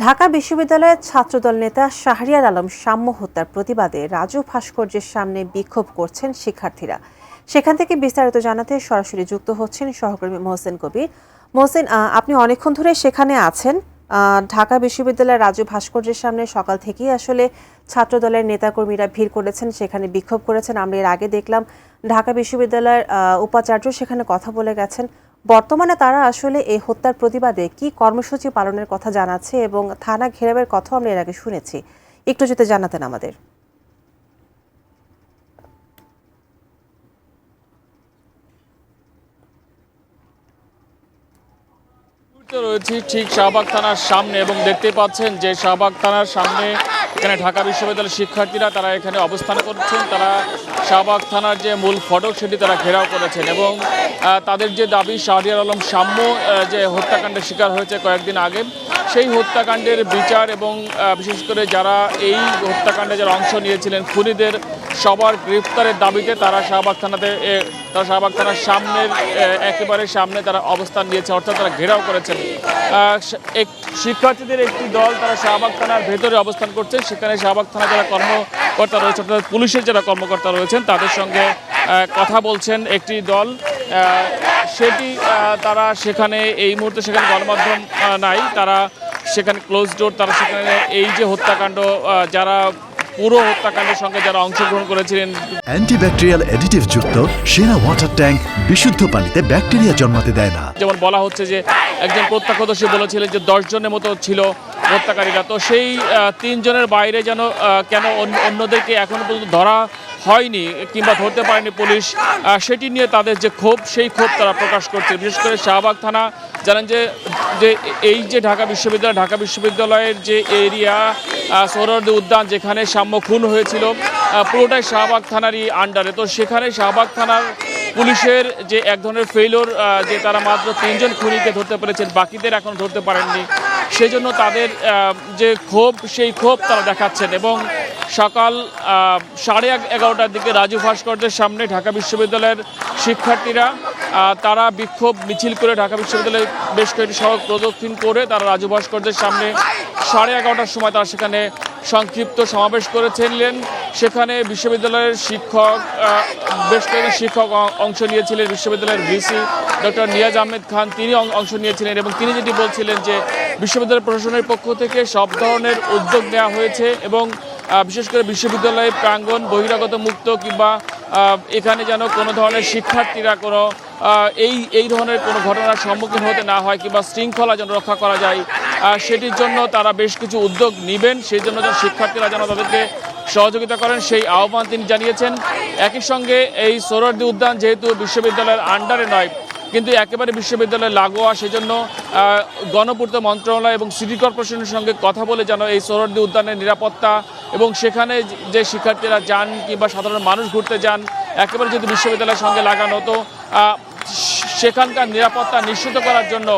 ঢাকা বিশ্ববিদ্যালয়ের ছাত্রদল নেতা শাহরিয়ার আলম সাম্য হত্যার প্রতিবাদে রাজু ভাস্কর্যের সামনে বিক্ষোভ করছেন শিক্ষার্থীরা। সেখান থেকে বিস্তারিত জানাতে সরাসরি যুক্ত হচ্ছেন সহকর্মী মোহসেন কবির। মোহসেন, আপনি অনেকক্ষণ ধরে সেখানে আছেন। ঢাকা বিশ্ববিদ্যালয়ের রাজু ভাস্কর্যের সামনে সকাল থেকেই আসলে ছাত্রদলের নেতাকর্মীরা ভিড় করেছেন, সেখানে বিক্ষোভ করেছেন। আমরা এর আগে দেখলাম ঢাকা বিশ্ববিদ্যালয়ের উপাচার্য সেখানে কথা বলে গেছেন। বর্তমানে তারা আসলে এই হত্যার প্রতিবাদে কি কর্মসূচি পালনের কথা জানাচ্ছে এবং থানা ঘেরাওয়ের কথাও আমরা এর আগে শুনেছি, একটু যদি জানাতেন আমাদের। রয়েছি ঠিক শাহবাগ থানার সামনে এবং দেখতে পাচ্ছেন যে শাহবাগ থানার সামনে এখানে ঢাকা বিশ্ববিদ্যালয়ের শিক্ষার্থীরা তারা এখানে অবস্থান করছেন। তারা শাহবাগ থানার যে মূল ফটক সেটি তারা ঘেরাও করেছেন এবং তাদের যে দাবি শাহরিয়ার আলম সাম্য যে হত্যাকাণ্ডের শিকার হয়েছে কয়েকদিন আগে, সেই হত্যাকাণ্ডের বিচার এবং বিশেষ করে যারা এই হত্যাকাণ্ডে যারা অংশ নিয়েছিলেন খুনিদের সবার গ্রেফতারের দাবিতে তারা শাহবাগ থানার সামনের একেবারে সামনে তারা অবস্থান নিয়েছে, অর্থাৎ তারা ঘেরাও করেছেন। শিক্ষার্থীদের একটি দল তারা শাহবাগ থানার ভেতরে অবস্থান করছে। সেখানে শাহবাগ থানা যারা কর্মকর্তা রয়েছে, অর্থাৎ পুলিশের যারা কর্মকর্তা রয়েছেন তাদের সঙ্গে কথা বলছেন একটি দল। সেটি তারা সেখানে এই মুহূর্তে সেখানে গণমাধ্যম নাই, তারা সেখানে ক্লোজ ডোর, তারা সেখানে এই যে হত্যাকাণ্ড যারা পুরো হত্যাকাণ্ডের সঙ্গে যারা অংশগ্রহণ করেছিলেন। অ্যান্টিব্যাকটেরিয়াল অ্যাডিটিভ যুক্ত সেরা ওয়াটার ট্যাঙ্ক বিশুদ্ধ পানিতে ব্যাকটেরিয়া জন্মাতে দেয় না। যেমন বলা হচ্ছে যে একজন প্রত্যক্ষদর্শী বলেছিলেন যে 10 জনের মতো ছিল হত্যাকারীরা, তো সেই 3 জনের বাইরে যেন কেন অন্যদেরকে এখনো পর্যন্ত ধরা হয়নি কিংবা ধরতে পারেনি পুলিশ, সেটি নিয়ে তাদের যে ক্ষোভ, সেই ক্ষোভ তারা প্রকাশ করছে। বিশেষ করে শাহবাগ থানা জানেন যে এই যে ঢাকা বিশ্ববিদ্যালয়ের যে এরিয়া সোহরাওয়ার্দী উদ্যান যেখানে সাম্য খুন হয়েছিল পুরোটাই শাহবাগ থানারই আন্ডারে। তো সেখানে শাহবাগ থানার পুলিশের যে এক ধরনের ফেইলোর, যে তারা মাত্র 3 জন খুনিকে ধরতে পেরেছেন, বাকিদের এখন ধরতে পারেননি। সেই জন্য তাদের যে ক্ষোভ, সেই ক্ষোভ তারা দেখাচ্ছেন। এবং সকাল 11:30টার দিকে রাজু ভাস্কর্যের সামনে ঢাকা বিশ্ববিদ্যালয়ের শিক্ষার্থীরা তারা বিক্ষোভ মিছিল করে ঢাকা বিশ্ববিদ্যালয়ের বেশ কয়েকটি সড়ক প্রদক্ষিণ করে তারা রাজু ভাস্কর্যের সামনে 11:30টার সময় তারা সেখানে সংক্ষিপ্ত সমাবেশ করেছিলেন। সেখানে বিশ্ববিদ্যালয়ের বেশ কয়েকজন শিক্ষক অংশ নিয়েছিলেন। বিশ্ববিদ্যালয়ের ভিসি ডক্টর নিয়াজ আহমেদ খান তিনি অংশ নিয়েছিলেন এবং তিনি যেটি বলছিলেন যে বিশ্ববিদ্যালয় প্রশাসনের পক্ষ থেকে সব ধরনের উদ্যোগ নেওয়া হয়েছে এবং বিশেষ করে বিশ্ববিদ্যালয়ের প্রাঙ্গণ বহিরাগত মুক্ত কিংবা এখানে যেন কোনো ধরনের শিক্ষার্থীরা কোনো এই ধরনের কোনো ঘটনার সম্মুখীন হতে না হয় কিংবা শৃঙ্খলা যেন রক্ষা করা যায়, সেটির জন্য তারা বেশ কিছু উদ্যোগ নেবেন। সেই জন্য যেন শিক্ষার্থীরা যেন তাদেরকে সহযোগিতা করেন সেই আহ্বান তিনি জানিয়েছেন। একই সঙ্গে এই সোহরাওয়ার্দী উদ্যান যেহেতু বিশ্ববিদ্যালয়ের আন্ডারে নয় কিন্তু একেবারে বিশ্ববিদ্যালয়ে লাগোয়া, সেজন্য গণপূর্ত মন্ত্রণালয় এবং সিটি কর্পোরেশনের সঙ্গে কথা বলে যেন এই সোহরাওয়ার্দী উদ্যানের নিরাপত্তা এবং সেখানে যে শিক্ষার্থীরা যান কিংবা সাধারণ মানুষ ঘুরতে যান একেবারে যদি বিশ্ববিদ্যালয়ের সঙ্গে লাগানো, তো সেখানকার নিরাপত্তা নিশ্চিত করার জন্য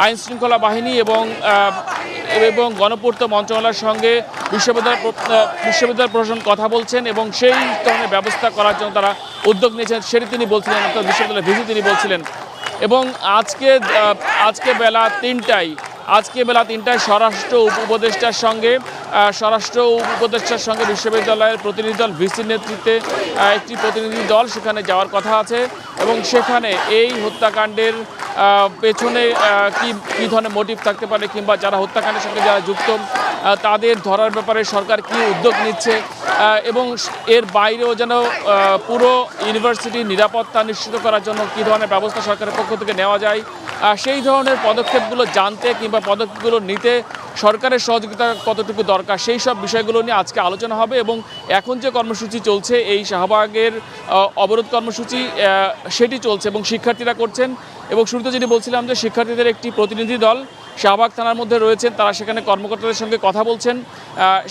আইন শৃঙ্খলা বাহিনী এবং গণপূর্ত মন্ত্রণালয়ের সঙ্গে বিশ্ববিদ্যালয় প্রশাসন কথা বলছেন এবং সেই ধরনের ব্যবস্থা করার জন্য তারা উদ্যোগ নিয়েছেন, সেটি তিনি বলছিলেন, অর্থাৎ বিশ্ববিদ্যালয়ের ভিসি তিনি বলছিলেন। এবং আজকে বেলা 3টায় স্বরাষ্ট্র উপদেষ্টার সঙ্গে বিশ্ববিদ্যালয়ের প্রতিনিধি দল ভিসির নেতৃত্বে একটি প্রতিনিধি দল সেখানে যাওয়ার কথা আছে এবং সেখানে এই হত্যাকাণ্ডের পেছনে কি ধরনের মোটিভ থাকতে পারে কিংবা যারা হত্যাকাণ্ডের সঙ্গে যারা যুক্ত তাদের ধরার ব্যাপারে সরকার কি উদ্যোগ নিচ্ছে এবং এর বাইরেও যেন পুরো ইউনিভার্সিটির নিরাপত্তা নিশ্চিত করার জন্য কী ধরনের ব্যবস্থা সরকারের পক্ষ থেকে নেওয়া যায়, সেই ধরনের পদক্ষেপগুলো জানতে কিংবা পদক্ষেপগুলো নিতে সরকারের সহযোগিতা কতটুকু দরকার, সেই সব বিষয়গুলো নিয়ে আজকে আলোচনা হবে। এবং এখন যে কর্মসূচি চলছে এই শাহবাগের অবরোধ কর্মসূচি সেটি চলছে এবং শিক্ষার্থীরা করছেন। এবং শুরুতে যেটি বলছিলাম যে শিক্ষার্থীদের একটি প্রতিনিধি দল শাহবাগ থানার মধ্যে রয়েছেন, তারা সেখানে কর্মকর্তাদের সঙ্গে কথা বলছেন।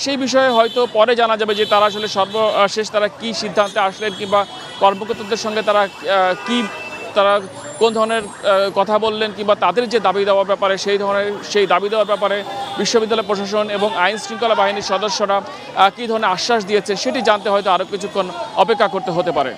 সেই বিষয়ে হয়তো পরে জানা যাবে যে তারা আসলে সর্বশেষ তারা কী সিদ্ধান্তে আসলেন কিংবা কর্মকর্তাদের সঙ্গে তারা কোন ধরনের কথা বললেন কিংবা তাদের যে দাবি দেওয়ার ব্যাপারে সেই দাবি দেওয়ার ব্যাপারে বিশ্ববিদ্যালয় প্রশাসন এবং আইন শৃঙ্খলা বাহিনীর সদস্যরা কী ধরনের আশ্বাস দিয়েছে সেটি জানতে হয়তো আরও কিছুক্ষণ অপেক্ষা করতে হতে পারে।